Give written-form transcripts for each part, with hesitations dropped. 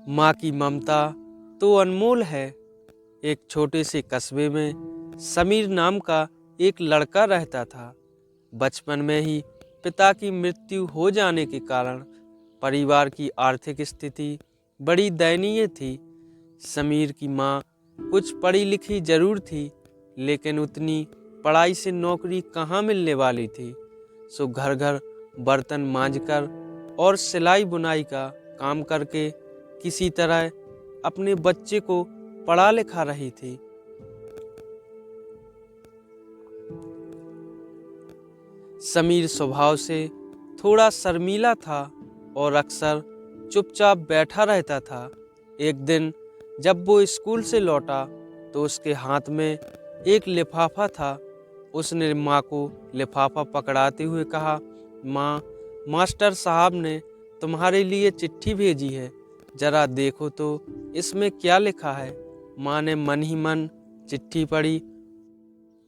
माँ की ममता तो अनमोल है। एक छोटे से कस्बे में समीर नाम का एक लड़का रहता था। बचपन में ही पिता की मृत्यु हो जाने के कारण परिवार की आर्थिक स्थिति बड़ी दयनीय थी। समीर की माँ कुछ पढ़ी लिखी जरूर थी, लेकिन उतनी पढ़ाई से नौकरी कहाँ मिलने वाली थी। सो घर घर बर्तन मांजकर और सिलाई बुनाई का काम करके किसी तरह अपने बच्चे को पढ़ा लिखा रही थी। समीर स्वभाव से थोड़ा शर्मीला था और अक्सर चुपचाप बैठा रहता था। एक दिन जब वो स्कूल से लौटा तो उसके हाथ में एक लिफाफा था। उसने माँ को लिफाफा पकड़ाते हुए कहा, माँ, मास्टर साहब ने तुम्हारे लिए चिट्ठी भेजी है, जरा देखो तो इसमें क्या लिखा है। माँ ने मन ही मन चिट्ठी पढ़ी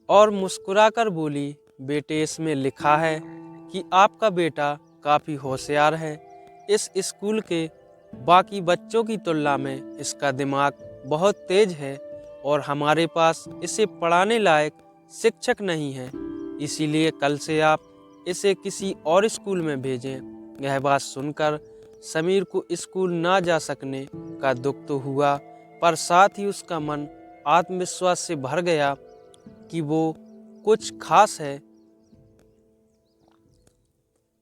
और मुस्कुराकर बोली, बेटे, इसमें लिखा है कि आपका बेटा काफ़ी होशियार है। इस स्कूल के बाकी बच्चों की तुलना में इसका दिमाग बहुत तेज है और हमारे पास इसे पढ़ाने लायक शिक्षक नहीं है, इसीलिए कल से आप इसे किसी और स्कूल में भेजें। यह बात सुनकर समीर को स्कूल ना जा सकने का दुख तो हुआ, पर साथ ही उसका मन आत्मविश्वास से भर गया कि वो कुछ खास है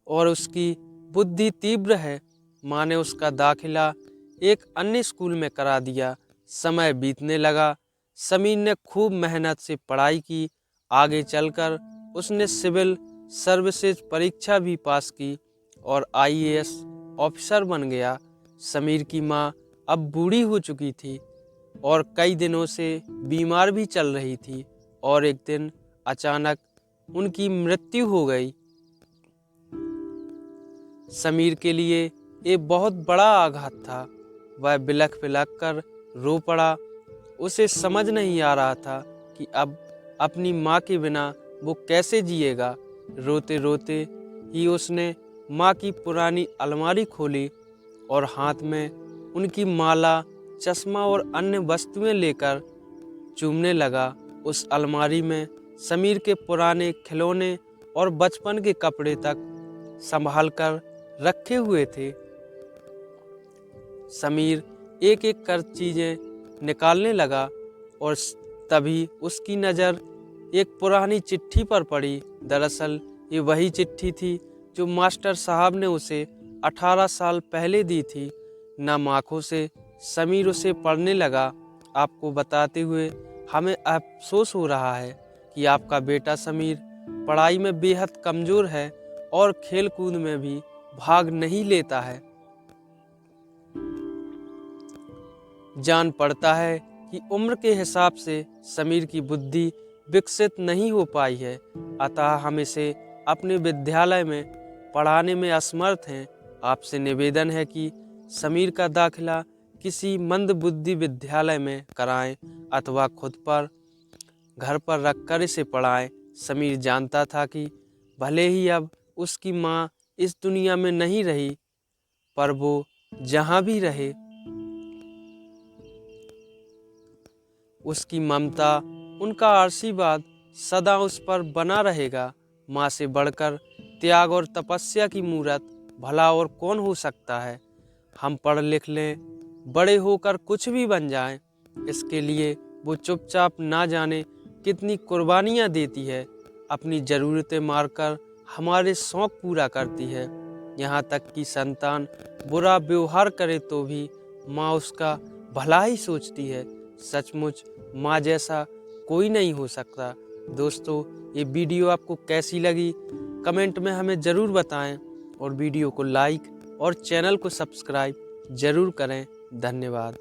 और उसकी बुद्धि तीव्र है। माँ ने उसका दाखिला एक अन्य स्कूल में करा दिया। समय बीतने लगा। समीर ने खूब मेहनत से पढ़ाई की। आगे चलकर उसने सिविल सर्विसेज परीक्षा भी पास की और आईएएस ऑफिसर बन गया। समीर की माँ अब बूढ़ी हो चुकी थी और कई दिनों से बीमार भी चल रही थी और एक दिन अचानक उनकी मृत्यु हो गई। समीर के लिए ये बहुत बड़ा आघात था। वह बिलख बिलख कर रो पड़ा। उसे समझ नहीं आ रहा था कि अब अपनी माँ के बिना वो कैसे जिएगा। रोते रोते ही उसने माँ की पुरानी अलमारी खोली और हाथ में उनकी माला, चश्मा और अन्य वस्तुएं लेकर चूमने लगा। उस अलमारी में समीर के पुराने खिलौने और बचपन के कपड़े तक संभाल कर रखे हुए थे। समीर एक एक कर चीजें निकालने लगा और तभी उसकी नज़र एक पुरानी चिट्ठी पर पड़ी। दरअसल ये वही चिट्ठी थी जो मास्टर साहब ने उसे 18 साल पहले दी थी। नम आँखों से समीर उसे पढ़ने लगा। आपको बताते हुए हमें अफसोस हो रहा है कि आपका बेटा समीर पढ़ाई में बेहद कमज़ोर है और खेल कूद में भी भाग नहीं लेता है। जान पड़ता है कि उम्र के हिसाब से समीर की बुद्धि विकसित नहीं हो पाई है, अतः हम इसे अपने विद्यालय में पढ़ाने में असमर्थ हैं। आपसे निवेदन है कि समीर का दाखिला किसी मंदबुद्धि विद्यालय में कराएं अथवा खुद पर घर पर रखकर इसे पढ़ाएं। समीर जानता था कि भले ही अब उसकी माँ इस दुनिया में नहीं रही, पर वो जहाँ भी रहे उसकी ममता, उनका आशीर्वाद सदा उस पर बना रहेगा। माँ से बढ़कर त्याग और तपस्या की मूरत भला और कौन हो सकता है। हम पढ़ लिख लें, बड़े होकर कुछ भी बन जाएं, इसके लिए वो चुपचाप ना जाने कितनी कुर्बानियाँ देती है। अपनी ज़रूरतें मारकर हमारे शौक़ पूरा करती है। यहाँ तक कि संतान बुरा व्यवहार करे तो भी माँ उसका भला ही सोचती है। सचमुच माँ जैसा कोई नहीं हो सकता। दोस्तों, ये वीडियो आपको कैसी लगी कमेंट में हमें ज़रूर बताएं और वीडियो को लाइक और चैनल को सब्सक्राइब ज़रूर करें। धन्यवाद।